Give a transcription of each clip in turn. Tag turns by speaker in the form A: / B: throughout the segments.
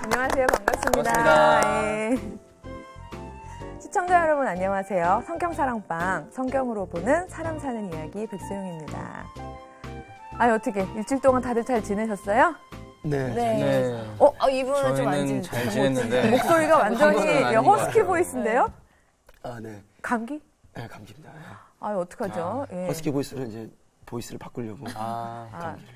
A: 안녕하세요. 반갑습니다.
B: 반갑습니다.
A: 예. 시청자 여러분 안녕하세요. 성경사랑방 성경으로 보는 사람 사는 이야기 백소영입니다. 어떻게 일주일 동안 다들 잘 지내셨어요?
C: 네.
B: 네.
D: 이분은 좀 안
B: 저희는 잘 지냈는데
A: 목소리가 완전히
B: 한국은 아닌 것
A: 허스키
B: 같아요.
A: 보이스인데요?
C: 아, 네.
A: 감기?
C: 네, 감기입니다.
A: 어떡하죠? 예.
C: 허스키 보이스를 이제 보이스를 바꾸려고.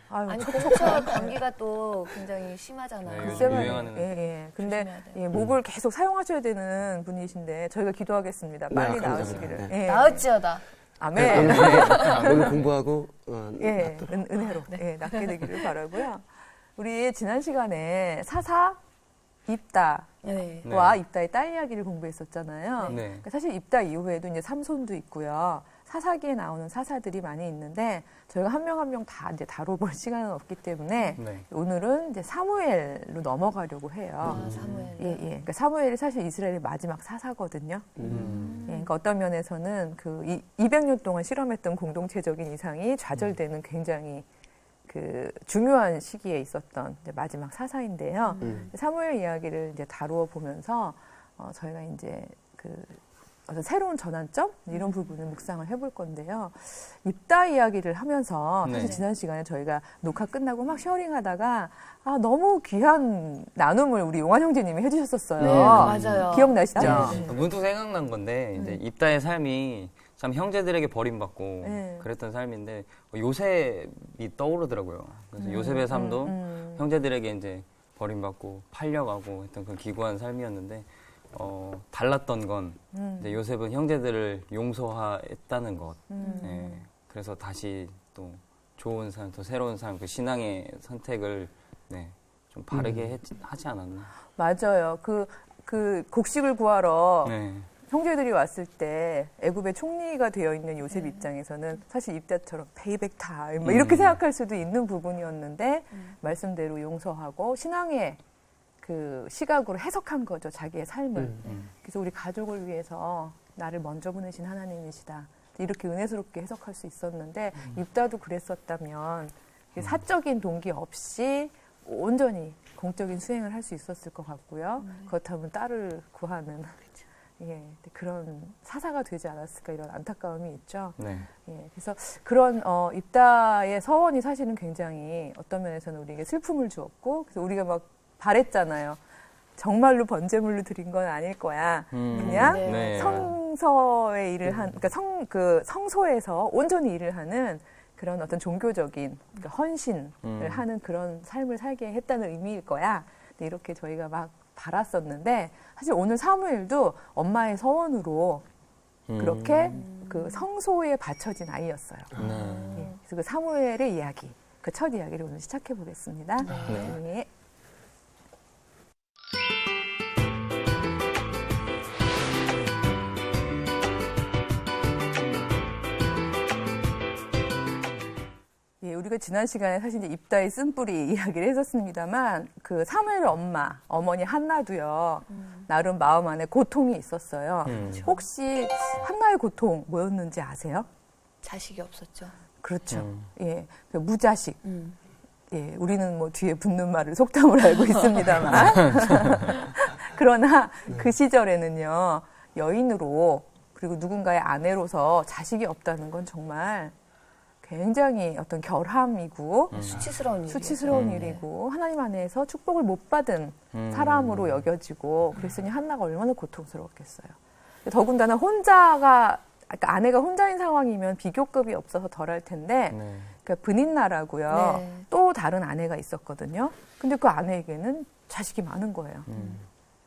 D: 아니 봄철 감기가 또 굉장히 심하잖아요.
B: 네, 요즘
A: 글쎄
B: 유행하는.
A: 예. 근데
D: 조심해야 돼요.
A: 예, 목을 계속 사용하셔야 되는 분이신데 저희가 기도하겠습니다. 빨리
C: 네,
A: 나으시기를.
C: 감사합니다.
A: 예.
D: 나을지어다.
A: 아멘.
C: 오늘 공부하고
A: 예,
C: 낫도록.
A: 은혜로 예, 낫게 되기를 바라고요. 우리 지난 시간에 사사 입다와
D: 네.
A: 입다의 딸 이야기를 공부했었잖아요.
B: 네.
A: 그러니까 사실 입다 이후에도 이제 삼손도 있고요. 사사기에 나오는 사사들이 많이 있는데 저희가 한 명 한 명 다 이제 다뤄볼 시간은 없기 때문에
B: 네.
A: 오늘은 이제 사무엘로 넘어가려고 해요.
D: 사무엘.
A: 예. 그러니까 사무엘이 사실 이스라엘의 마지막 사사거든요. 예, 그러니까 어떤 면에서는 그 200년 동안 실험했던 공동체적인 이상이 좌절되는 굉장히 그 중요한 시기에 있었던 이제 마지막 사사인데요. 사무엘 이야기를 이제 다루어 보면서 저희가 이제 그 어떤 새로운 전환점 이런 부분을 묵상을 해볼 건데요. 입다 이야기를 하면서 사실
B: 네.
A: 지난 시간에 저희가 녹화 끝나고 막 쉐어링하다가 너무 귀한 나눔을 우리 용환 형제님이 해주셨었어요.
D: 네, 맞아요.
A: 기억나시죠?
D: 네.
B: 문득 생각난 건데 이제 입다의 삶이 참 형제들에게 버림받고
A: 네.
B: 그랬던 삶인데 요셉이 떠오르더라고요. 그래서 요셉의 삶도 형제들에게 이제 버림받고 팔려가고 했던 그 기구한 삶이었는데 달랐던 건 이제 요셉은 형제들을 용서했다는 것. 예, 그래서 다시 또 좋은 삶, 또 새로운 삶, 그 신앙의 선택을 좀 바르게 하지 않았나.
A: 맞아요. 그 곡식을 구하러
B: 네.
A: 형제들이 왔을 때 애굽의 총리가 되어 있는 요셉 입장에서는 사실 입다처럼 페이백 타임 뭐 이렇게 생각할 수도 있는 부분이었는데 말씀대로 용서하고 신앙의 그 시각으로 해석한 거죠. 자기의 삶을. 그래서 우리 가족을 위해서 나를 먼저 보내신 하나님이시다. 이렇게 은혜스럽게 해석할 수 있었는데 입다도 그랬었다면 사적인 동기 없이 온전히 공적인 수행을 할 수 있었을 것 같고요. 그렇다면 딸을 구하는 그런 사사가 되지 않았을까 이런 안타까움이 있죠.
B: 네.
A: 그래서 그런 입다의 서원이 사실은 굉장히 어떤 면에서는 우리에게 슬픔을 주었고 그래서 우리가 막 바랬잖아요. 정말로 번제물로 드린 건 아닐 거야. 그냥
D: 네.
A: 성서의 일을 한, 그러니까 성소에서 온전히 일을 하는 그런 어떤 종교적인 그러니까 헌신을 하는 그런 삶을 살게 했다는 의미일 거야. 근데 이렇게 저희가 막 바랐었는데 사실 오늘 사무엘도 엄마의 서원으로 그렇게 그 성소에 바쳐진 아이였어요. 그래서 그 사무엘의 이야기, 그 첫 이야기를 오늘 시작해 보겠습니다. 네. 우리가 지난 시간에 사실 이제 입다의 쓴뿌리 이야기를 했었습니다만 그 사무엘의 어머니 한나도요 나름 마음 안에 고통이 있었어요. 혹시 한나의 고통 뭐였는지 아세요?
D: 자식이 없었죠.
A: 그렇죠. 그 무자식. 우리는 뭐 뒤에 붙는 말을 속담을 알고 있습니다만 그러나 그 시절에는요 여인으로 그리고 누군가의 아내로서 자식이 없다는 건 정말 굉장히 어떤 결함이고 수치스러운 일이고 하나님 안에서 축복을 못 받은 사람으로 여겨지고 그랬으니 한나가 얼마나 고통스러웠겠어요. 더군다나 그러니까 아내가 혼자인 상황이면 비교급이 없어서 덜할 텐데 그러니까 브닌나라고요. 또 다른 아내가 있었거든요. 근데 그 아내에게는 자식이 많은 거예요.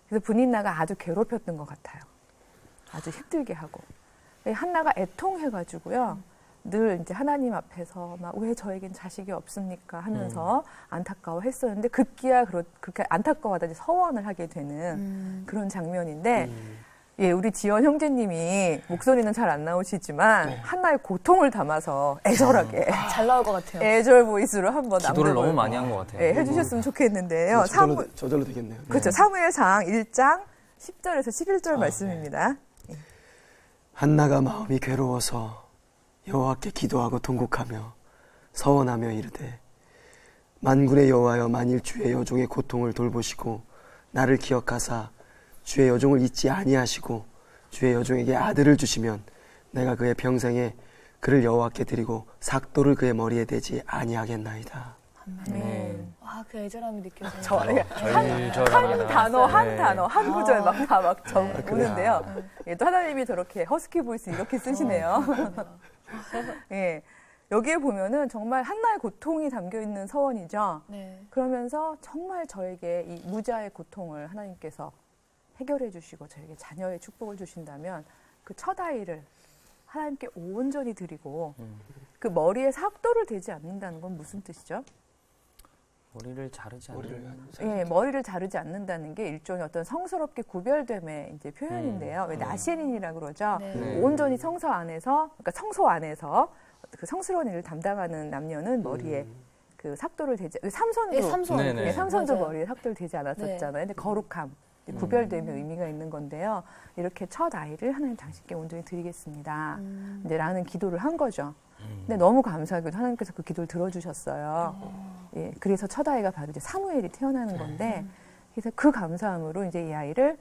A: 그래서 브닌나가 아주 괴롭혔던 것 같아요. 아주 힘들게 하고 한나가 애통해가지고요. 늘 이제 하나님 앞에서 막 왜 저에겐 자식이 없습니까 하면서 안타까워했었는데 급기야 그렇게 안타까워하다니 서원을 하게 되는 그런 장면인데 우리 지연 형제님이 목소리는 잘 안 나오시지만 한나의 고통을 담아서 애절하게
D: 잘 나올 것 같아요.
A: 애절 보이스로 한번
B: 기도를 너무 많이 한 것 같아요.
A: 해주셨으면 좋겠는데요.
C: 저절로 되겠네요.
A: 그렇죠. 사무엘상 1장 10절에서 11절 말씀입니다.
C: 한나가 마음이 괴로워서 여호와께 기도하고 통곡하며 서원하며 이르되 만군의 여호와여 만일 주의 여종의 고통을 돌보시고 나를 기억하사 주의 여종을 잊지 아니하시고 주의 여종에게 아들을 주시면 내가 그의 평생에 그를 여호와께 드리고 삭도를 그의 머리에 대지 아니하겠나이다.
B: 네.
D: 와, 그 애절함이 느껴져요.
A: 한
B: 절절합니다.
A: 단어, 한
B: 네.
A: 단어, 한 구절 막 다 막
C: 그래요?
A: 오는데요. 예, 또 하나님이 저렇게 허스키 보이스 이렇게 쓰시네요. 예, 여기에 보면은 정말 한나의 고통이 담겨 있는 서원이죠.
D: 네.
A: 그러면서 정말 저에게 이 무자의 고통을 하나님께서 해결해 주시고 저에게 자녀의 축복을 주신다면 그 첫 아이를 하나님께 온전히 드리고 그 머리에 삭도를 대지 않는다는 건 무슨 뜻이죠?
B: 머리를 자르지
C: 머리를
B: 않는
A: 예, 머리를 자르지 않는다는 게 일종의 어떤 성스럽게 구별됨의 이제 표현인데요. 왜 나시린이라고 그러죠?
D: 네.
B: 네.
A: 온전히 성소 안에서, 그러니까 성소 안에서 그 성스러운 일을 담당하는 남녀는 머리에 그 삭도를 대지, 삼손도,
D: 예, 삼손.
B: 네네.
A: 예, 삼손도
D: 맞아요.
A: 머리에 삭도를 대지 않았었잖아요.
D: 네.
A: 근데 거룩함, 구별됨의 의미가 있는 건데요. 이렇게 첫 아이를 하나님 당신께 온전히 드리겠습니다. 이제 라는 기도를 한 거죠. 근데 너무 감사하게도 하나님께서 그 기도를 들어주셨어요. 예, 그래서 첫 아이가 바로 이제 사무엘이 태어나는 건데, 그래서 그 감사함으로 이제 이 아이를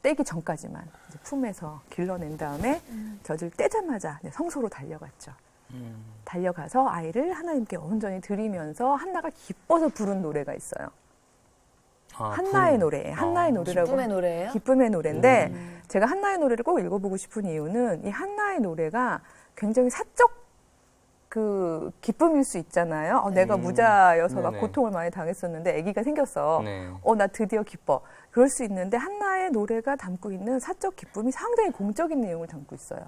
A: 떼기 전까지만 이제 품에서 길러낸 다음에 젖을 떼자마자 이제 성소로 달려갔죠. 달려가서 아이를 하나님께 온전히 드리면서 한나가 기뻐서 부른 노래가 있어요. 한나의 노래, 한나의 노래라고.
D: 기쁨의 노래예요?
A: 기쁨의 노래인데 제가 한나의 노래를 꼭 읽어보고 싶은 이유는 이 한나의 노래가 굉장히 사적 그 기쁨일 수 있잖아요. 내가 무자여서 막
B: 네네.
A: 고통을 많이 당했었는데 아기가 생겼어.
B: 네.
A: 나 드디어 기뻐. 그럴 수 있는데 한나의 노래가 담고 있는 사적 기쁨이 상당히 공적인 내용을 담고 있어요.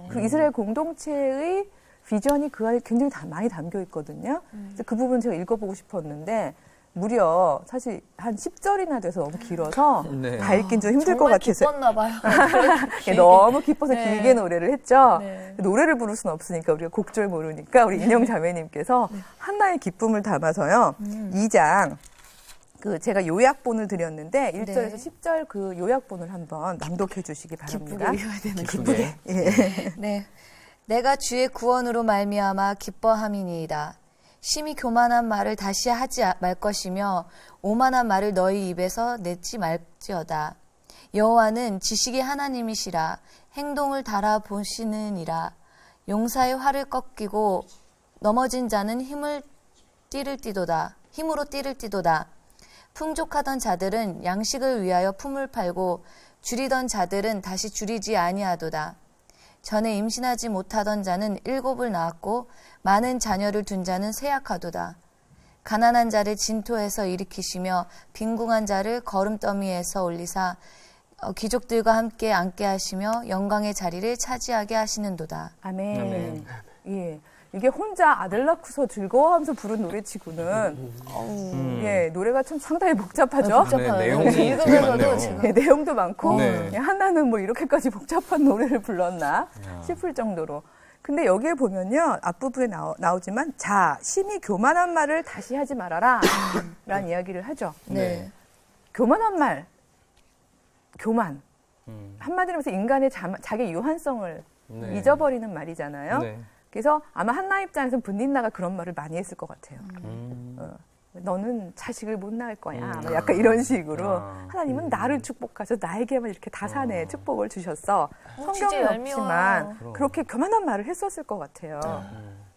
A: 그 이스라엘 공동체의 비전이 그 안에 굉장히 많이 담겨 있거든요. 그래서 그 부분 제가 읽어보고 싶었는데 무려 사실 한 10절이나 돼서 너무 길어서
B: 네.
A: 다 읽긴 좀 힘들 것
D: 정말
A: 같아서
D: 기뻤나 봐요.
A: 너무 기뻐서
D: 네.
A: 길게 노래를 했죠.
D: 네.
A: 노래를 부를 수는 없으니까 우리가 곡절 모르니까 우리 인영 자매님께서 한나의 기쁨을 담아서요. 2장 그 제가 요약본을 드렸는데 1절에서
D: 네.
A: 10절 그 요약본을 한번 낭독해 주시기 바랍니다.
D: 기쁘게 읽어야 되는
A: 기쁘게. 예.
D: 네. 내가 주의 구원으로 말미암아 기뻐함이니이다. 심히 교만한 말을 다시 하지 말 것이며 오만한 말을 너희 입에서 내지 말지어다. 여호와는 지식의 하나님이시라. 행동을 달아보시느니라. 용사의 활을 꺾이고 넘어진 자는 힘으로 띠를 띠도다. 풍족하던 자들은 양식을 위하여 품을 팔고 줄이던 자들은 다시 줄이지 아니하도다. 전에 임신하지 못하던 자는 7을 낳았고 많은 자녀를 둔 자는 쇠약하도다. 가난한 자를 진토에서 일으키시며 빈궁한 자를 거름더미에서 올리사 귀족들과 함께 앉게 하시며 영광의 자리를 차지하게 하시는도다.
A: 아멘.
B: 아멘.
A: 예. 이게 혼자 아들 낳고서 즐거워하면서 부른 노래치고는 예, 노래가 참 상당히 복잡하죠.
D: 복잡하네요.
B: 네, 내용이 되게
D: 읽으면서도
B: 많네요.
D: 지금
A: 예, 내용도 많고
B: 네.
A: 예, 하나는 뭐 이렇게까지 복잡한 노래를 불렀나 싶을 정도로. 근데 여기에 보면요 앞부분에 나오지만 심히 교만한 말을 다시 하지 말아라 라는 이야기를 하죠.
D: 네.
A: 교만한 말, 교만.
B: 음.
A: 한마디로 해서 인간의 자기 유한성을
B: 네.
A: 잊어버리는 말이잖아요.
B: 네.
A: 그래서 아마 한나 입장에서는 분린나가 그런 말을 많이 했을 것 같아요. 너는 자식을 못 낳을 거야. 뭐 약간 이런 식으로 하나님은 나를 축복하셔서 나에게만 이렇게 다산의 축복을 주셨어.
D: 진짜
A: 성경은
D: 얄미워요.
A: 없지만 그렇게 교만한 말을 했었을 것 같아요.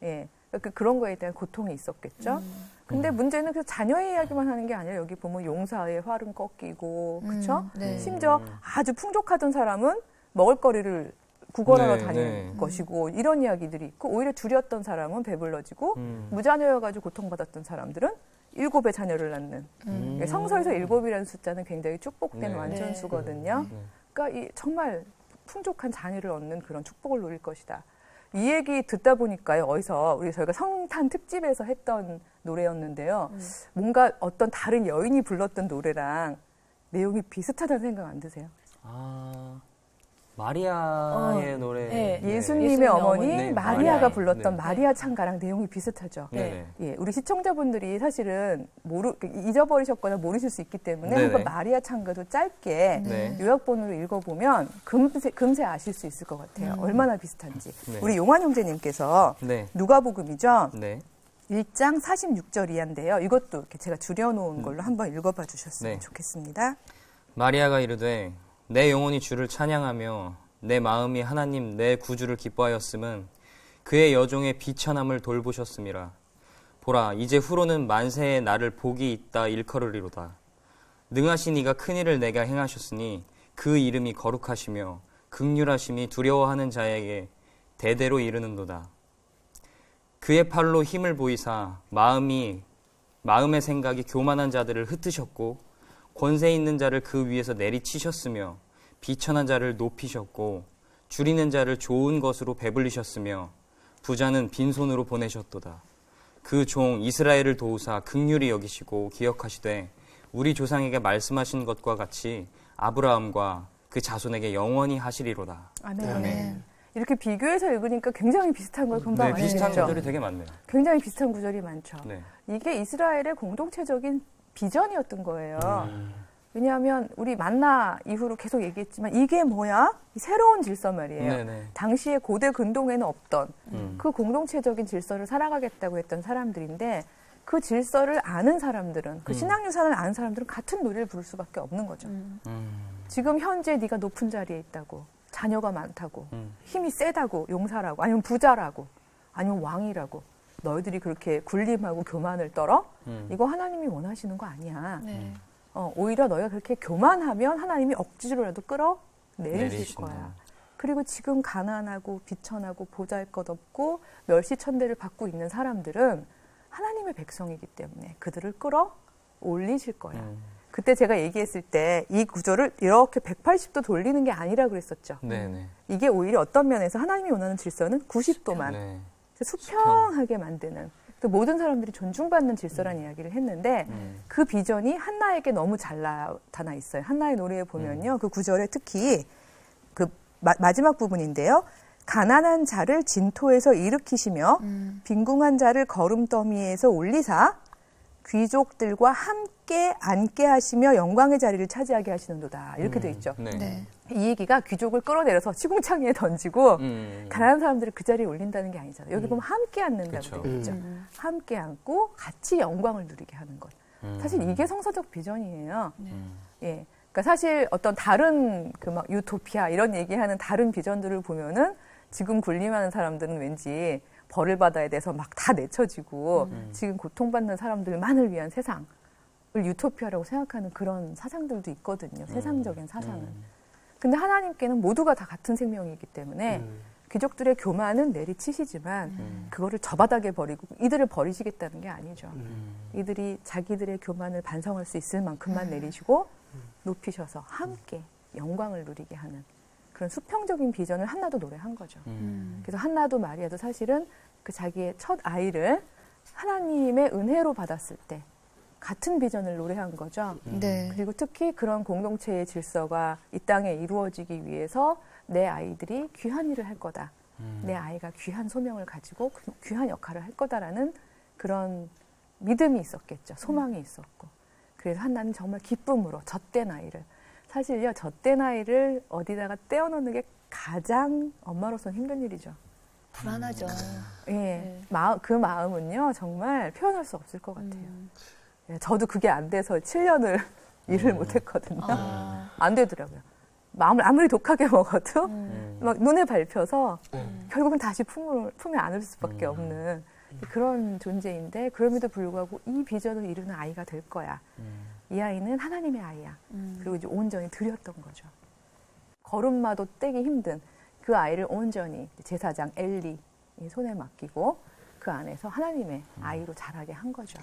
A: 예, 그런 거에 대한 고통이 있었겠죠. 근데 문제는 그 자녀의 이야기만 하는 게 아니라 여기 보면 용사의 활은 꺾이고, 그렇죠?
D: 네.
A: 심지어 아주 풍족하던 사람은 먹을거리를 구걸하러
B: 네,
A: 다닐
B: 네.
A: 것이고 이런 이야기들이 있고 오히려 줄였던 사람은 배불러지고 무자녀여가지고 고통받았던 사람들은 7의 자녀를 낳는 성서에서 7이라는 숫자는 굉장히 축복된
B: 네.
A: 완전수거든요.
B: 네.
A: 그러니까 정말 풍족한 자녀를 얻는 그런 축복을 누릴 것이다. 이 얘기 듣다 보니까요. 어디서 저희가 성탄 특집에서 했던 노래였는데요. 뭔가 어떤 다른 여인이 불렀던 노래랑 내용이 비슷하다는 생각 안 드세요?
B: 마리아의 노래.
D: 네.
A: 예수님의 어머니
B: 네,
A: 마리아가
B: 마리아.
A: 불렀던
B: 네.
A: 마리아 찬가랑 내용이 비슷하죠.
B: 네.
A: 예, 우리 시청자분들이 사실은 잊어버리셨거나 모르실 수 있기 때문에
B: 네네.
A: 한번 마리아 찬가도 짧게
B: 네.
A: 요약본으로 읽어보면 금세 아실 수 있을 것 같아요. 얼마나 비슷한지.
B: 네.
A: 우리 용환 형제님께서
B: 네.
A: 누가복음이죠.
B: 네.
A: 1장 46절 이하인데요. 이것도 이렇게 제가 줄여놓은 걸로 한번 읽어봐 주셨으면
B: 네.
A: 좋겠습니다.
B: 마리아가 이르되 내 영혼이 주를 찬양하며 내 마음이 하나님 내 구주를 기뻐하였음은 그의 여종의 비천함을 돌보셨음이라. 보라 이제 후로는 만세에 나를 복이 있다 일컬으리로다. 능하신 이가 큰일을 내게 행하셨으니 그 이름이 거룩하시며 긍휼하심이 두려워하는 자에게 대대로 이르는도다. 그의 팔로 힘을 보이사 마음의 생각이 교만한 자들을 흩으셨고 권세 있는 자를 그 위에서 내리치셨으며 비천한 자를 높이셨고 줄이는 자를 좋은 것으로 배불리셨으며 부자는 빈손으로 보내셨도다. 그 종 이스라엘을 도우사 긍휼히 여기시고 기억하시되 우리 조상에게 말씀하신 것과 같이 아브라함과 그 자손에게 영원히 하시리로다.
A: 아멘.
D: 아멘.
A: 이렇게 비교해서 읽으니까 굉장히 비슷한 걸 금방
B: 네, 비슷한
A: 알겠죠?
B: 구절이 되게 많네요.
A: 굉장히 비슷한 구절이 많죠.
B: 네.
A: 이게 이스라엘의 공동체적인 비전이었던 거예요. 왜냐하면 우리 만나 이후로 계속 얘기했지만 이게 뭐야? 이 새로운 질서 말이에요.
B: 네네.
A: 당시에 고대 근동에는 없던
B: 음.
A: 그 공동체적인 질서를 살아가겠다고 했던 사람들인데 그 질서를 아는 사람들은 그 신앙유산을 아는 사람들은 같은 노래를 부를 수밖에 없는 거죠. 지금 현재 네가 높은 자리에 있다고 자녀가 많다고 힘이 세다고 용사라고 아니면 부자라고 아니면 왕이라고 너희들이 그렇게 굴림하고 교만을 떨어? 이거 하나님이 원하시는 거 아니야.
D: 네.
A: 오히려 너희가 그렇게 교만하면 하나님이 억지로라도 끌어내리실
B: 내리신다.
A: 거야. 그리고 지금 가난하고 비천하고 보잘것없고 멸시천대를 받고 있는 사람들은 하나님의 백성이기 때문에 그들을 끌어올리실 거야. 그때 제가 얘기했을 때 이 구조를 이렇게 180도 돌리는 게 아니라 그랬었죠.
B: 네네.
A: 이게 오히려 어떤 면에서 하나님이 원하는 질서는 90도만
B: 네.
A: 수평하게 만드는 또 모든 사람들이 존중받는 질서라는 이야기를 했는데 그 비전이 한나에게 너무 잘 나타나 있어요. 한나의 노래에 보면요. 그 구절에 특히 그 마지막 부분인데요. 가난한 자를 진토에서 일으키시며 빈궁한 자를 거름더미에서 올리사 귀족들과 함께 앉게 하시며 영광의 자리를 차지하게 하시는도다. 이렇게 돼 있죠.
B: 네.
D: 네.
A: 이 얘기가 귀족을 끌어내려서 시궁창에 던지고
B: 음.
A: 가난한 사람들을 그 자리에 올린다는 게 아니잖아요. 여기 보면 함께 앉는다고
B: 그쵸.
A: 되어 있죠. 함께 앉고 같이 영광을 누리게 하는 것. 사실 이게 성서적 비전이에요. 예. 그러니까 사실 어떤 다른 그 막 유토피아 이런 얘기하는 다른 비전들을 보면은 지금 군림하는 사람들은 왠지 벌을 받아야 돼서 막 다 내쳐지고 지금 고통받는 사람들만을 위한 세상을 유토피아라고 생각하는 그런 사상들도 있거든요. 세상적인 사상은. 근데 하나님께는 모두가 다 같은 생명이기 때문에 귀족들의 교만은 내리치시지만 그거를 저 바닥에 버리고 이들을 버리시겠다는 게 아니죠. 이들이 자기들의 교만을 반성할 수 있을 만큼만 내리시고 높이셔서 함께 영광을 누리게 하는 그런 수평적인 비전을 한나도 노래한 거죠. 그래서 한나도 마리아도 사실은 그 자기의 첫 아이를 하나님의 은혜로 받았을 때 같은 비전을 노래한 거죠.
D: 네.
A: 그리고 특히 그런 공동체의 질서가 이 땅에 이루어지기 위해서 내 아이들이 귀한 일을 할 거다. 내 아이가 귀한 소명을 가지고 귀한 역할을 할 거다라는 그런 믿음이 있었겠죠. 소망이 있었고. 그래서 한나는 정말 기쁨으로 젖된 아이를 사실요. 젖된 아이를 어디다가 떼어놓는 게 가장 엄마로서는 힘든 일이죠.
D: 불안하죠.
A: 예,
D: 네.
A: 그 마음은요. 정말 표현할 수 없을 것 같아요. 예, 저도 그게 안 돼서 7년을 일을 못했거든요.
D: 아.
A: 안 되더라고요. 마음을 아무리 독하게 먹어도 막 눈에 밟혀서 결국은 다시 품에 안을 수밖에 없는 그런 존재인데 그럼에도 불구하고 이 비전을 이루는 아이가 될 거야. 이 아이는 하나님의 아이야. 그리고 이제 온전히 드렸던 거죠. 걸음마도 떼기 힘든 그 아이를 온전히 제사장 엘리 손에 맡기고 그 안에서 하나님의 아이로 자라게 한 거죠.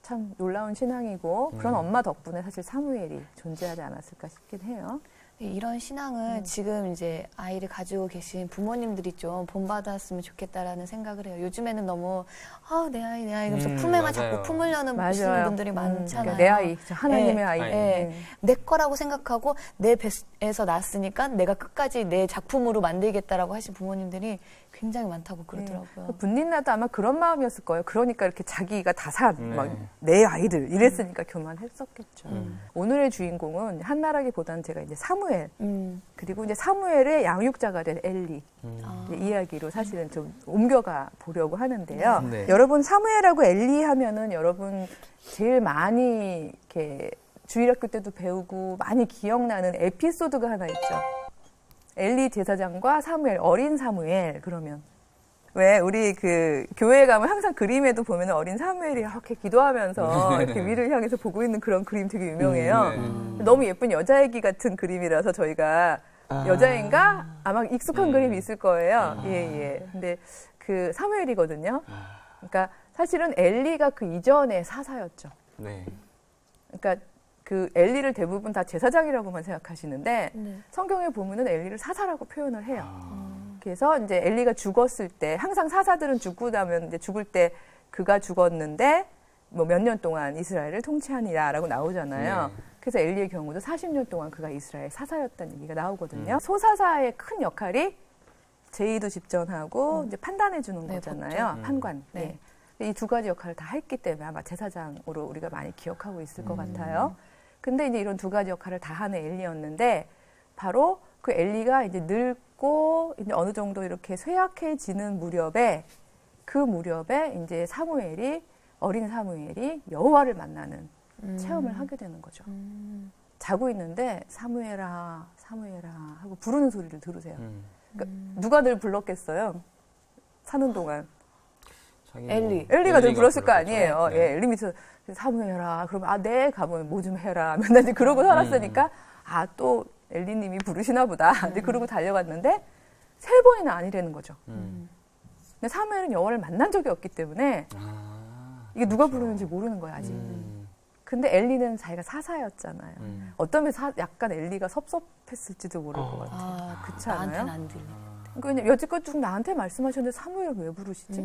A: 참 놀라운 신앙이고 그런 엄마 덕분에 사실 사무엘이 존재하지 않았을까 싶긴 해요.
D: 이런 신앙을 지금 이제 아이를 가지고 계신 부모님들이 좀 본받았으면 좋겠다라는 생각을 해요. 요즘에는 너무 내 아이 그래서 품에만 자꾸
B: 맞아요.
D: 품으려는
A: 맞아요.
D: 분들이 많잖아요.
A: 그러니까 내 아이, 하나님의
D: 네.
A: 아이.
D: 네. 내 거라고 생각하고 내 배에서 났으니까 내가 끝까지 내 작품으로 만들겠다라고 하신 부모님들이 굉장히 많다고 그러더라고요.
A: 네. 분린나도 아마 그런 마음이었을 거예요. 그러니까 이렇게 자기가 다 산,
B: 네.
A: 막 내 아이들 이랬으니까 교만했었겠죠. 오늘의 주인공은 한나라기보다는 제가 이제 사무엘, 그리고 이제 사무엘의 양육자가 된 엘리 이제 이야기로 사실은 좀 옮겨가 보려고 하는데요.
B: 네.
A: 여러분 사무엘하고 엘리 하면은 여러분 제일 많이 이렇게 주일학교 때도 배우고 많이 기억나는 에피소드가 하나 있죠. 엘리 제사장과 사무엘, 어린 사무엘. 그러면 왜 우리 그 교회에 가면 항상 그림에도 보면 어린 사무엘이 이렇게 기도하면서 이렇게 위를 향해서 보고 있는 그런 그림 되게 유명해요. 너무 예쁜 여자애기 같은 그림이라서 저희가 여자애인가 아마 익숙한 그림이 있을 거예요. 예. 근데 그 사무엘이거든요. 그러니까 사실은 엘리가 그 이전에 사사였죠.
B: 네.
A: 그러니까 그 엘리를 대부분 다 제사장이라고만 생각하시는데
D: 네.
A: 성경에 보면은 엘리를 사사라고 표현을 해요. 그래서 이제 엘리가 죽었을 때 항상 사사들은 죽고 나면 이제 죽을 때 그가 죽었는데 뭐 몇 년 동안 이스라엘을 통치하니라라고 나오잖아요.
B: 네.
A: 그래서 엘리의 경우도 40년 동안 그가 이스라엘 사사였다는 얘기가 나오거든요. 소사사의 큰 역할이 제의도 집전하고 이제 판단해 주는
D: 네,
A: 거잖아요. 판관.
D: 네.
A: 네. 이 두 가지 역할을 다 했기 때문에 아마 제사장으로 우리가 많이 기억하고 있을 것 같아요. 근데 이제 이런 두 가지 역할을 다 하는 엘리였는데 바로 그 엘리가 이제 늙고 이제 어느 정도 이렇게 쇠약해지는 무렵에 그 무렵에 이제 어린 사무엘이 여호와를 만나는 체험을 하게 되는 거죠. 자고 있는데 사무엘아, 사무엘아 하고 부르는 소리를 들으세요. 그러니까 누가 늘 불렀겠어요? 사는 동안. 엘리가 늘 불렀을 거 아니에요.
B: 네.
A: 예, 엘리 밑에서 사무엘아, 그러면 네 가면 뭐 좀 해라. 맨날 이제 그러고 살았으니까 또 엘리님이 부르시나 보다. 이제 그러고 달려갔는데 3번이나 아니라는 거죠. 근데 사무엘은 여호와를 만난 적이 없기 때문에 이게 누가 부르는지 모르는 거예요, 아직. 근데 엘리는 자기가 사사였잖아요. 어떤 면에서 약간 엘리가 섭섭했을지도 모를 것 같아요. 그렇지 않아요?
D: 나한테는 안 들려.
A: 그러니까 여지껏 쭉 나한테 말씀하셨는데 사무엘을 왜 부르시지?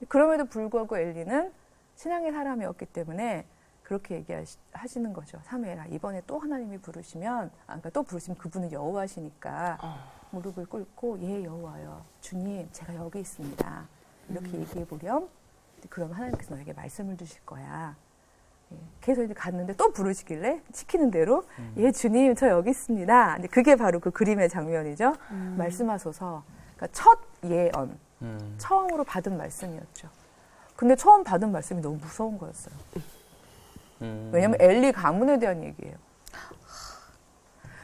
A: 그럼에도 불구하고 엘리는 신앙의 사람이었기 때문에 그렇게 얘기하시는 거죠. 사무엘아, 이번에 또 하나님이 부르시면, 그러니까 또 부르시면 그분은 여호와시니까 무릎을 꿇고 예 여호와여, 주님 제가 여기 있습니다. 이렇게 얘기해 보렴. 그럼 하나님께서 너에게 말씀을 주실 거야. 예, 계속 이제 갔는데 또 부르시길래 시키는 대로 예 주님 저 여기 있습니다. 근데 그게 바로 그 그림의 장면이죠. 말씀하소서. 그러니까 첫 예언, 처음으로 받은 말씀이었죠. 근데 처음 받은 말씀이 너무 무서운 거였어요. 왜냐하면 엘리 가문에 대한 얘기예요.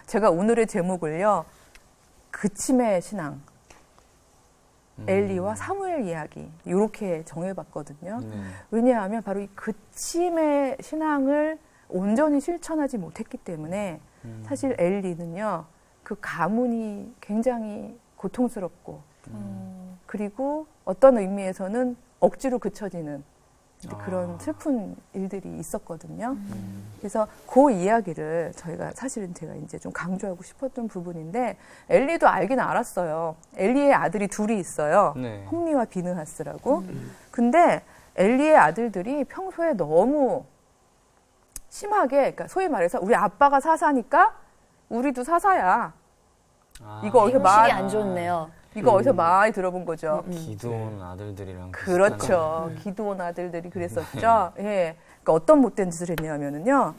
A: 제가 오늘의 제목을요, 그침의 신앙, 엘리와 사무엘 이야기 이렇게 정해봤거든요. 왜냐하면 바로 이 그침의 신앙을 온전히 실천하지 못했기 때문에 사실 엘리는요, 그 가문이 굉장히 고통스럽고 그리고 어떤 의미에서는 억지로 그쳐지는 그런 슬픈 일들이 있었거든요. 그래서 그 이야기를 저희가 사실은 제가 이제 좀 강조하고 싶었던 부분인데 엘리도 알긴 알았어요. 엘리의 아들이 둘이 있어요.
B: 네.
A: 홈리와 비느하스라고. 근데 엘리의 아들들이 평소에 너무 심하게, 그러니까 소위 말해서 우리 아빠가 사사니까 우리도 사사야. 이거 어디서
D: 형식이 안 좋네요.
A: 이거 어디서 많이 들어본 거죠.
B: 기도원 아들들이랑
A: 그렇죠. 기도원 아들들이 그랬었죠. 예. 그러니까 어떤 못된 짓을 했냐면은요.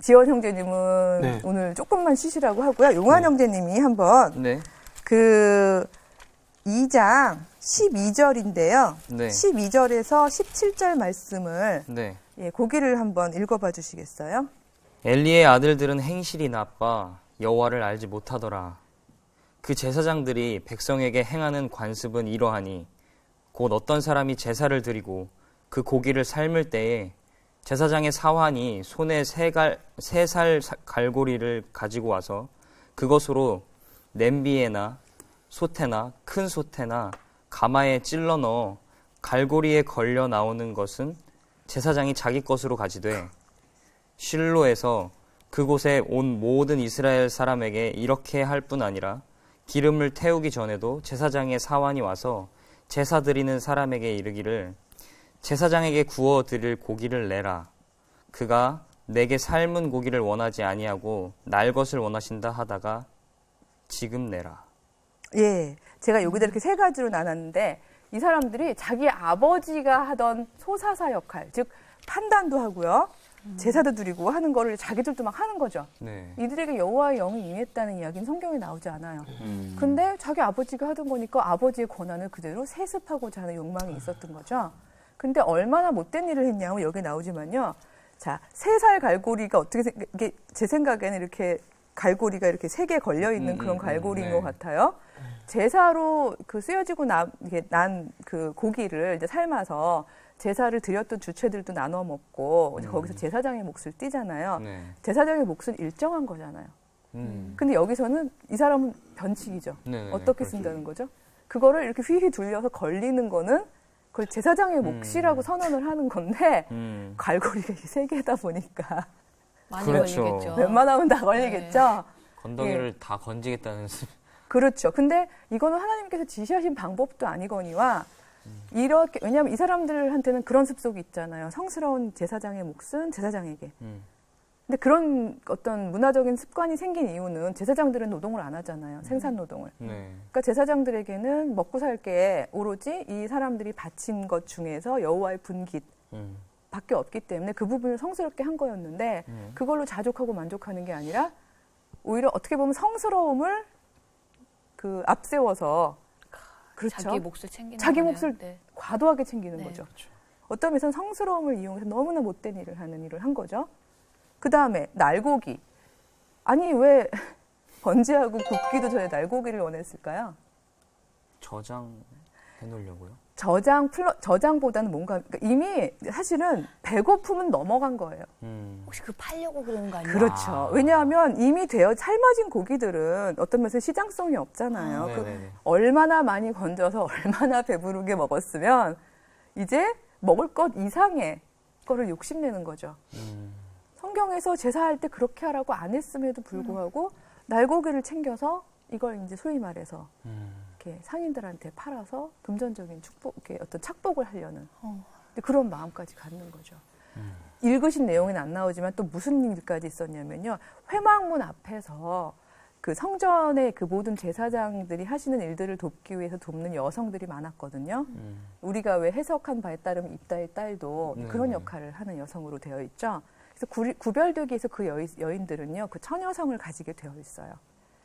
A: 지원 형제님은
C: 네.
A: 오늘 조금만 쉬시라고 하고요. 용환 형제님이 한번
B: 네.
A: 그 2장 12절인데요.
B: 네.
A: 12절에서 17절 말씀을
B: 네.
A: 예, 고기를 한번 읽어봐 주시겠어요?
B: 엘리의 아들들은 행실이 나빠 여호와를 알지 못하더라. 그 제사장들이 백성에게 행하는 관습은 이러하니 곧 어떤 사람이 제사를 드리고 그 고기를 삶을 때에 제사장의 사환이 손에 세 살 갈고리를 가지고 와서 그것으로 냄비에나 솥에나 큰 솥에나 가마에 찔러 넣어 갈고리에 걸려 나오는 것은 제사장이 자기 것으로 가지되 실로에서 그곳에 온 모든 이스라엘 사람에게 이렇게 할 뿐 아니라 기름을 태우기 전에도 제사장의 사환이 와서 제사 드리는 사람에게 이르기를 제사장에게 구워 드릴 고기를 내라. 그가 내게 삶은 고기를 원하지 아니하고 날 것을 원하신다 하다가 지금 내라.
A: 예, 제가 여기다 이렇게 세 가지로 나눴는데 이 사람들이 자기 아버지가 하던 소사사 역할, 즉 판단도 하고요, 제사도 드리고 하는 거를 자기들도 막 하는 거죠.
B: 네.
A: 이들에게 여호와의 영이 임했다는 이야기는 성경에 나오지 않아요. 근데 자기 아버지가 하던 거니까 아버지의 권한을 그대로 세습하고자 하는 욕망이 있었던 거죠. 근데 얼마나 못된 일을 했냐면 여기 나오지만요. 자, 3살 갈고리가 어떻게 이게 제 생각에는 이렇게 갈고리가 이렇게 3개 걸려 있는 그런 갈고리인
B: 네.
A: 것 같아요. 제사로 그 쓰여지고 난 그 고기를 이제 삶아서 제사를 드렸던 주체들도 나눠 먹고 거기서 제사장의 몫을 띠잖아요.
B: 네.
A: 제사장의 몫은 일정한 거잖아요. 근데 여기서는 이 사람은 변칙이죠.
B: 네, 네,
A: 어떻게
B: 그렇죠.
A: 쓴다는 거죠? 그거를 이렇게 휘휘 둘려서 걸리는 거는 그걸 제사장의 몫이라고 선언을 하는 건데 갈고리가 3개다 보니까
D: 많이
B: 그렇죠.
D: 걸리겠죠.
A: 웬만하면 다 걸리겠죠.
B: 건더기를 다 건지겠다는
A: 그렇죠. 근데 이거는 하나님께서 지시하신 방법도 아니거니와 이렇게, 왜냐하면 이 사람들한테는 그런 습속이 있잖아요. 성스러운 제사장의 몫은 제사장에게. 근데 그런 어떤 문화적인 습관이 생긴 이유는 제사장들은 노동을 안 하잖아요. 생산 노동을.
B: 네.
A: 그러니까 제사장들에게는 먹고 살 게 오로지 이 사람들이 바친 것 중에서 여호와의 분깃 밖에 없기 때문에 그 부분을 성스럽게 한 거였는데 그걸로 자족하고 만족하는 게 아니라 오히려 어떻게 보면 성스러움을 그 앞세워서 그렇죠.
D: 자기 몫을 챙기는
A: 자기
D: 거네요.
A: 몫을
D: 네.
A: 과도하게 챙기는
D: 네.
A: 거죠. 어떤 면에서는 성스러움을 이용해서 너무나 못된 일을 하는 일을 한 거죠. 그 다음에 날고기. 아니 왜 번제하고 굽기도 전에 날고기를 원했을까요?
B: 저장해 놓으려고요.
A: 저장보다는 뭔가 그러니까 이미 사실은 배고픔은 넘어간 거예요.
D: 혹시 그 팔려고 그러는 거 아니에요?
A: 그렇죠. 왜냐하면 이미 삶아진 고기들은 어떤 면에서 시장성이 없잖아요.
B: 네네네.
A: 얼마나 많이 건져서 얼마나 배부르게 먹었으면 이제 먹을 것 이상의 거를 욕심내는 거죠. 성경에서 제사할 때 그렇게 하라고 안 했음에도 불구하고 날고기를 챙겨서 이걸 이제 소위 말해서 이렇게 상인들한테 팔아서 금전적인 축복, 이렇게 어떤 착복을 하려는 근데 그런 마음까지 갖는 거죠. 읽으신 내용에는 안 나오지만 또 무슨 일까지 있었냐면요. 회막문 앞에서 그 성전의 그 모든 제사장들이 하시는 일들을 돕기 위해서 돕는 여성들이 많았거든요. 우리가 왜 해석한 바에 따르면 입다의 딸도 그런 역할을 하는 여성으로 되어 있죠. 그래서 구별되기 위해서 그 여인들은요, 그 처녀성을 가지게 되어 있어요.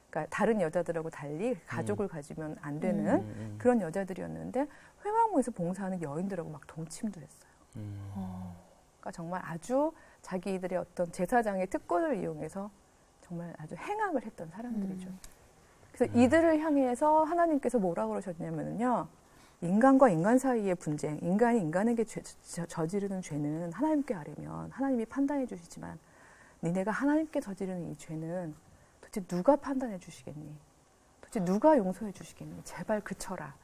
A: 그러니까 다른 여자들하고 달리 가족을 가지면 안 되는 그런 여자들이었는데 회막문에서 봉사하는 여인들하고 막 동침도 했어요. 그러니까 정말 아주 자기들의 어떤 제사장의 특권을 이용해서 정말 아주 행악을 했던 사람들이죠. 그래서 이들을 향해서 하나님께서 뭐라고 그러셨냐면요. 인간과 인간 사이의 분쟁, 인간이 인간에게 저지르는 죄는 하나님께 아뢰면 하나님이 판단해 주시지만 니네가 하나님께 저지르는 이 죄는 도대체 누가 판단해 주시겠니? 도대체 누가 용서해 주시겠니? 제발 그쳐라.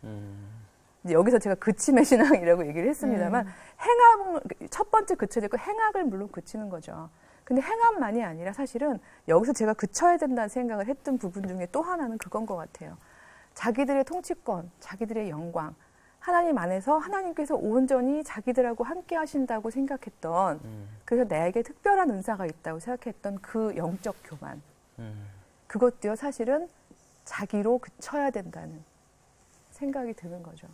A: 이제 여기서 제가 그침의 신앙이라고 얘기를 했습니다만 행함, 첫 번째 그쳐야 되고 행악을 물론 그치는 거죠. 근데 행함만이 아니라 사실은 여기서 제가 그쳐야 된다는 생각을 했던 부분 중에 또 하나는 그건 것 같아요. 자기들의 통치권, 자기들의 영광, 하나님 안에서 하나님께서 온전히 자기들하고 함께 하신다고 생각했던 그래서 나에게 특별한 은사가 있다고 생각했던 그 영적 교만 그것도요 사실은 자기로 그쳐야 된다는 생각이 드는 거죠.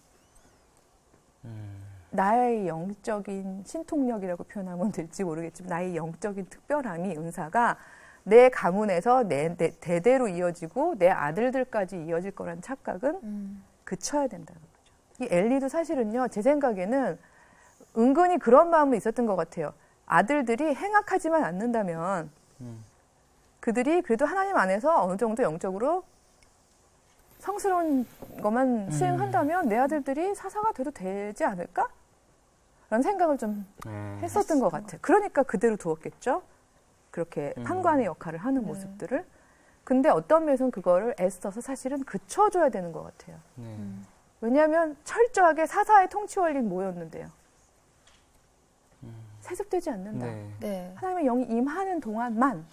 A: 나의 영적인 신통력이라고 표현하면 될지 모르겠지만 나의 영적인 특별함이 은사가 내 가문에서 내 대대로 이어지고 내 아들들까지 이어질 거라는 착각은 그쳐야 된다는 거죠. 이 엘리도 사실은요 제 생각에는 은근히 그런 마음은 있었던 것 같아요. 아들들이 행악하지만 않는다면 그들이 그래도 하나님 안에서 어느 정도 영적으로 성스러운 것만 수행한다면 내 아들들이 사사가 돼도 되지 않을까? 라는 생각을 좀 했었던 것 같아요. 그러니까 그대로 두었겠죠. 그렇게 판관의 역할을 하는 모습들을. 근데 어떤 면에서는 그거를 애써서 사실은 그쳐줘야 되는 것 같아요. 왜냐하면 철저하게 사사의 통치 원리는 뭐였는데요. 세습되지 않는다.
D: 네.
A: 하나님의 영이 임하는 동안만,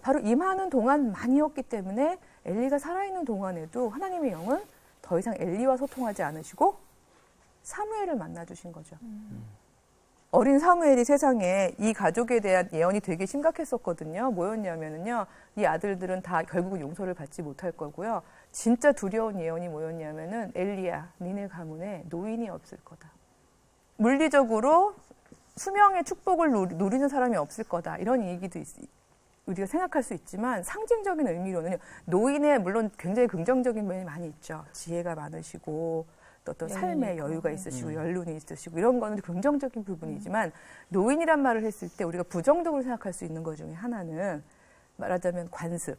A: 바로 임하는 동안만이었기 때문에 엘리가 살아있는 동안에도 하나님의 영은 더 이상 엘리와 소통하지 않으시고 사무엘을 만나주신 거죠. 어린 사무엘이 세상에 이 가족에 대한 예언이 되게 심각했었거든요. 뭐였냐면요. 이 아들들은 다 결국은 용서를 받지 못할 거고요. 진짜 두려운 예언이 뭐였냐면은 엘리야, 니네 가문에 노인이 없을 거다. 물리적으로 수명의 축복을 누리는 사람이 없을 거다. 이런 얘기도 우리가 생각할 수 있지만 상징적인 의미로는 노인의 물론 굉장히 긍정적인 면이 많이 있죠. 지혜가 많으시고 또 어떤 삶의 여유가 있으시고 연륜이 있으시고 이런 거는 긍정적인 부분이지만 노인이란 말을 했을 때 우리가 부정적으로 생각할 수 있는 것 중에 하나는 말하자면 관습,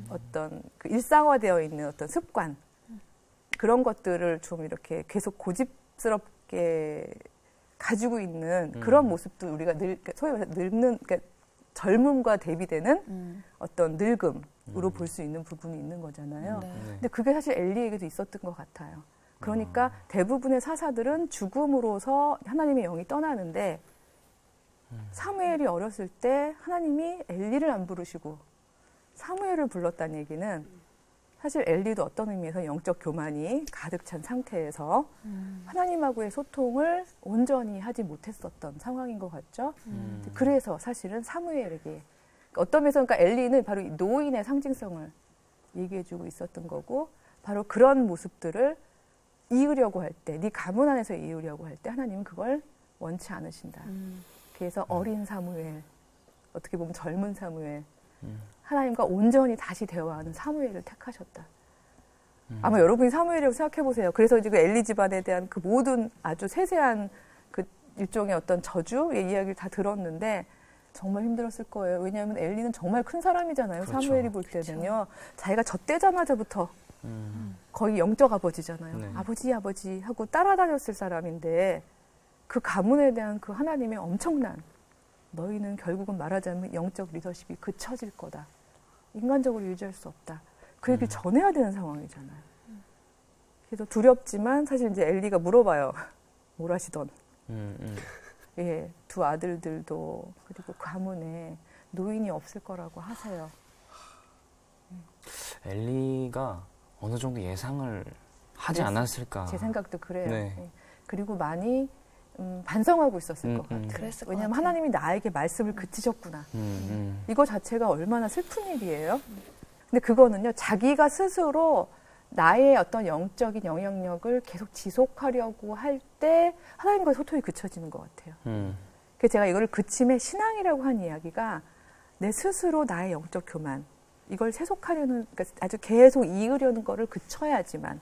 A: 어떤 그 일상화되어 있는 어떤 습관 그런 것들을 좀 이렇게 계속 고집스럽게 가지고 있는 그런 모습도 우리가 소위 말해서 늙는 그러니까 젊음과 대비되는 어떤 늙음으로 볼 수 있는 부분이 있는 거잖아요.
D: 네.
A: 근데 그게 사실 엘리에게도 있었던 것 같아요. 그러니까 대부분의 사사들은 죽음으로서 하나님의 영이 떠나는데 사무엘이 어렸을 때 하나님이 엘리를 안 부르시고 사무엘을 불렀다는 얘기는 사실 엘리도 어떤 의미에서 영적 교만이 가득 찬 상태에서 하나님하고의 소통을 온전히 하지 못했었던 상황인 것 같죠. 그래서 사실은 사무엘에게 어떤 면에서 그러니까 엘리는 바로 이 노인의 상징성을 얘기해주고 있었던 거고 바로 그런 모습들을 이으려고 할 때, 네 가문 안에서 이으려고 할 때 하나님은 그걸 원치 않으신다. 그래서 어린 사무엘, 어떻게 보면 젊은 사무엘, 하나님과 온전히 다시 대화하는 사무엘을 택하셨다. 아마 여러분이 사무엘이라고 생각해 보세요. 그래서 지금 엘리 집안에 대한 그 모든 아주 세세한 그 일종의 어떤 저주의 이야기를 다 들었는데 정말 힘들었을 거예요. 왜냐하면 엘리는 정말 큰 사람이잖아요.
B: 그렇죠.
A: 사무엘이 볼 때는요. 자기가 젖대자마자부터 거의 영적 아버지잖아요.
B: 네.
A: 아버지 아버지 하고 따라다녔을 사람인데 그 가문에 대한 그 하나님의 엄청난 너희는 결국은 말하자면 영적 리더십이 그쳐질 거다. 인간적으로 유지할 수 없다. 그 얘기를 전해야 되는 상황이잖아요. 그래서 두렵지만 사실 이제 엘리가 물어봐요. 뭘 하시던. 예, 두 아들들도 그리고 가문에 노인이 없을 거라고 하세요.
B: 엘리가 어느 정도 예상을 하지
A: 그래서
B: 않았을까.
A: 제 생각도 그래요.
B: 네.
A: 예. 그리고 많이 반성하고 있었을 것 같아요.
D: 그랬을 것
A: 왜냐하면
D: 같아요.
A: 하나님이 나에게 말씀을 그치셨구나. 이거 자체가 얼마나 슬픈 일이에요. 근데 그거는요, 자기가 스스로 나의 어떤 영적인 영향력을 계속 지속하려고 할 때 하나님과의 소통이 그쳐지는 것 같아요. 그래서 제가 이거를 그침의 신앙이라고 한 이야기가 내 스스로 나의 영적 교만, 이걸 세속하려는, 그러니까 아주 계속 이으려는 거를 그쳐야지만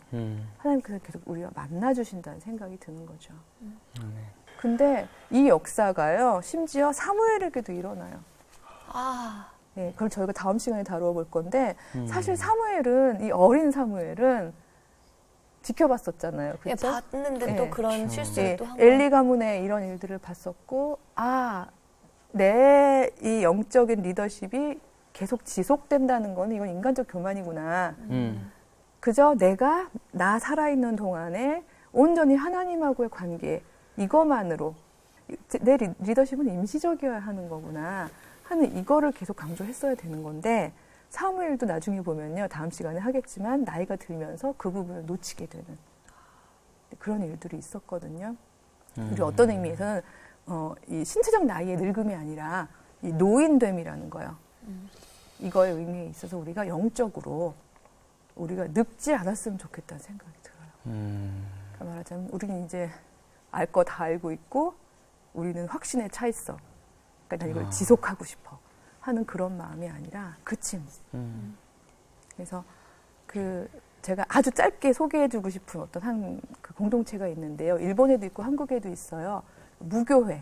A: 하나님께서 계속 우리와 만나주신다는 생각이 드는 거죠. 근데 이 역사가요, 심지어 사무엘에게도 일어나요.
D: 아,
A: 네, 그걸 저희가 다음 시간에 다루어 볼 건데 사실 사무엘은 이 어린 사무엘은 지켜봤었잖아요.
D: 예,
A: 그렇죠?
D: 봤는데
A: 네.
D: 또 그런
B: 그렇죠.
D: 실수를
A: 예,
D: 또 한
A: 엘리 가문의 이런 일들을 봤었고 내 이 영적인 리더십이 계속 지속된다는 건 이건 인간적 교만이구나. 그저 내가 나 살아있는 동안에 온전히 하나님하고의 관계 이것만으로 내 리더십은 임시적이어야 하는 거구나 하는 이거를 계속 강조했어야 되는 건데 사무엘도 나중에 보면요. 다음 시간에 하겠지만 나이가 들면서 그 부분을 놓치게 되는 그런 일들이 있었거든요. 그리고 어떤 의미에서는 이 신체적 나이의 늙음이 아니라 이 노인됨이라는 거요. 이거의 의미에 있어서 우리가 영적으로 우리가 늙지 않았으면 좋겠다는 생각이 들어요. 그러니까 말하자면 우리는 이제 알 거 다 알고 있고 우리는 확신에 차 있어. 그러니까 난 이걸 지속하고 싶어 하는 그런 마음이 아니라 그침. 그래서 제가 아주 짧게 소개해주고 싶은 어떤 그 공동체가 있는데요. 일본에도 있고 한국에도 있어요. 무교회.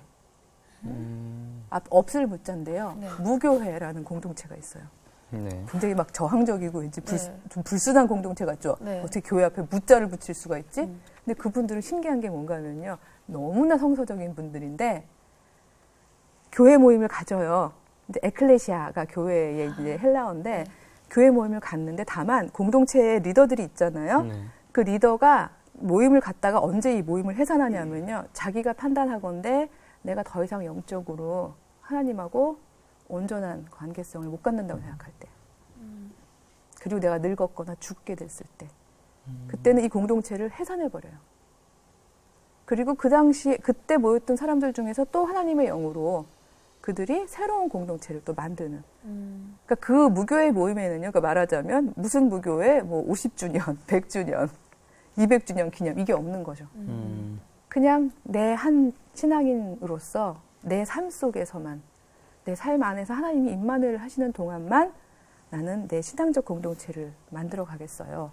A: 없을 무자인데요.
D: 네.
A: 무교회라는 공동체가 있어요.
B: 네.
A: 굉장히 막 저항적이고 왠지
D: 네.
A: 좀 불순한 공동체 같죠.
D: 네.
A: 어떻게 교회 앞에 무자를 붙일 수가 있지? 근데 그분들은 신기한 게 뭔가 하면요. 너무나 성서적인 분들인데 교회 모임을 가져요. 근데 에클레시아가 교회의 이제 헬라어인데 교회 모임을 갔는데 다만 공동체의 리더들이 있잖아요.
B: 네.
A: 그 리더가 모임을 갔다가 언제 이 모임을 해산하냐면요. 자기가 판단하건대 내가 더 이상 영적으로 하나님하고 온전한 관계성을 못 갖는다고 생각할 때. 그리고 내가 늙었거나 죽게 됐을 때. 그때는 이 공동체를 해산해버려요. 그리고 그 당시 그때 모였던 사람들 중에서 또 하나님의 영으로 그들이 새로운 공동체를 또 만드는. 그러니까 그 무교의 모임에는요, 그러니까 말하자면 무슨 무교의 뭐 50주년, 100주년, 200주년 기념 이게 없는 거죠. 그냥 내 한 신앙인으로서 내 삶 속에서만, 내 삶 안에서 하나님이 임만을 하시는 동안만 나는 내 신앙적 공동체를 만들어 가겠어요.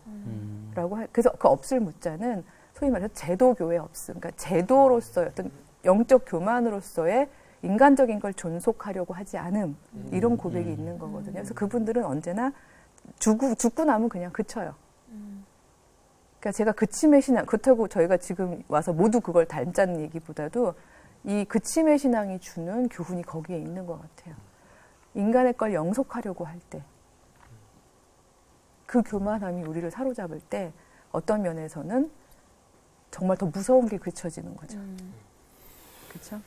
A: 그래서 그 없을 무자는 소위 말해서 제도교회 없음. 그러니까 제도로서의 어떤 영적 교만으로서의 인간적인 걸 존속하려고 하지 않음. 이런 고백이 있는 거거든요. 그래서 그분들은 언제나 죽고 나면 그냥 그쳐요. 그러니까 제가 그침의 신앙, 그렇다고 저희가 지금 와서 모두 그걸 닮자는 얘기보다도 이 그침의 신앙이 주는 교훈이 거기에 있는 것 같아요. 인간의 걸 영속하려고 할 때, 그 교만함이 우리를 사로잡을 때 어떤 면에서는 정말 더 무서운 게 그쳐지는 거죠. 그렇죠?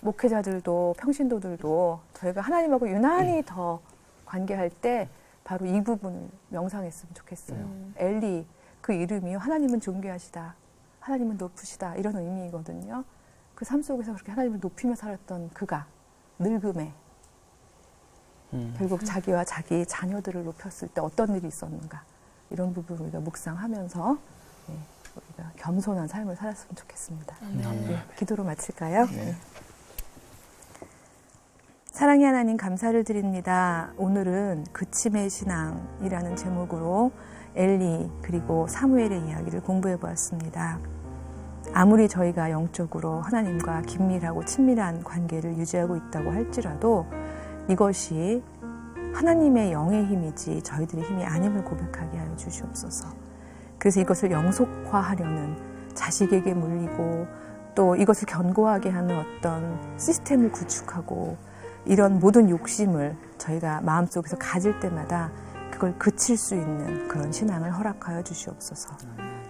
A: 목회자들도 평신도들도 저희가 하나님하고 유난히 더 관계할 때 바로 이 부분을 명상했으면 좋겠어요. 엘리, 그 이름이요. 하나님은 존귀하시다. 하나님은 높으시다. 이런 의미이거든요. 그 삶 속에서 그렇게 하나님을 높이며 살았던 그가 늙음에 결국 자기와 자기 자녀들을 높였을 때 어떤 일이 있었는가. 이런 부분을 우리가 묵상하면서 우리가 겸손한 삶을 살았으면 좋겠습니다. 기도로 마칠까요? 네. 사랑의 하나님 감사를 드립니다. 오늘은 그침의 신앙이라는 제목으로 엘리 그리고 사무엘의 이야기를 공부해 보았습니다. 아무리 저희가 영적으로 하나님과 긴밀하고 친밀한 관계를 유지하고 있다고 할지라도 이것이 하나님의 영의 힘이지 저희들의 힘이 아님을 고백하게 하여 주시옵소서. 그래서 이것을 영속화하려는 자식에게 물리고 또 이것을 견고하게 하는 어떤 시스템을 구축하고 이런 모든 욕심을 저희가 마음속에서 가질 때마다 그걸 그칠 수 있는 그런 신앙을 허락하여 주시옵소서.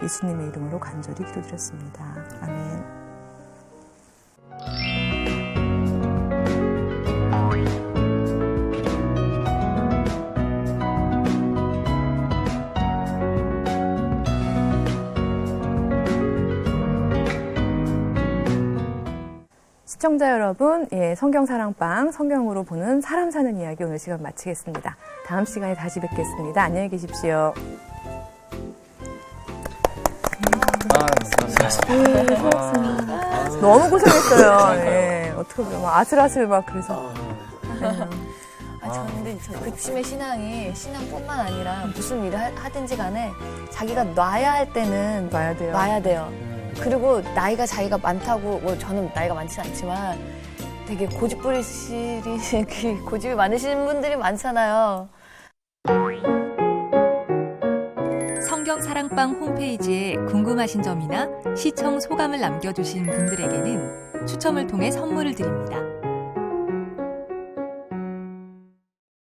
A: 예수님의 이름으로 간절히 기도드렸습니다. 아멘. 시청자 여러분, 성경사랑방 성경으로 보는 사람 사는 이야기 오늘 시간 마치겠습니다. 다음 시간에 다시 뵙겠습니다. 안녕히 계십시오. 너무 고생했어요. 네, 어떻게 보면 아슬아슬 막 그래서.
D: 저는 근데 그침의 신앙이 신앙뿐만 아니라 무슨 일을 하든지 간에 자기가 놔야 할 때는
A: 놔야 돼요.
D: 그리고 나이가 자기가 많다고, 저는 나이가 많지는 않지만 되게 고집 고집이 많으신 분들이 많잖아요.
E: 성경사랑방 홈페이지에 궁금하신 점이나 시청 소감을 남겨주신 분들에게는 추첨을 통해 선물을 드립니다.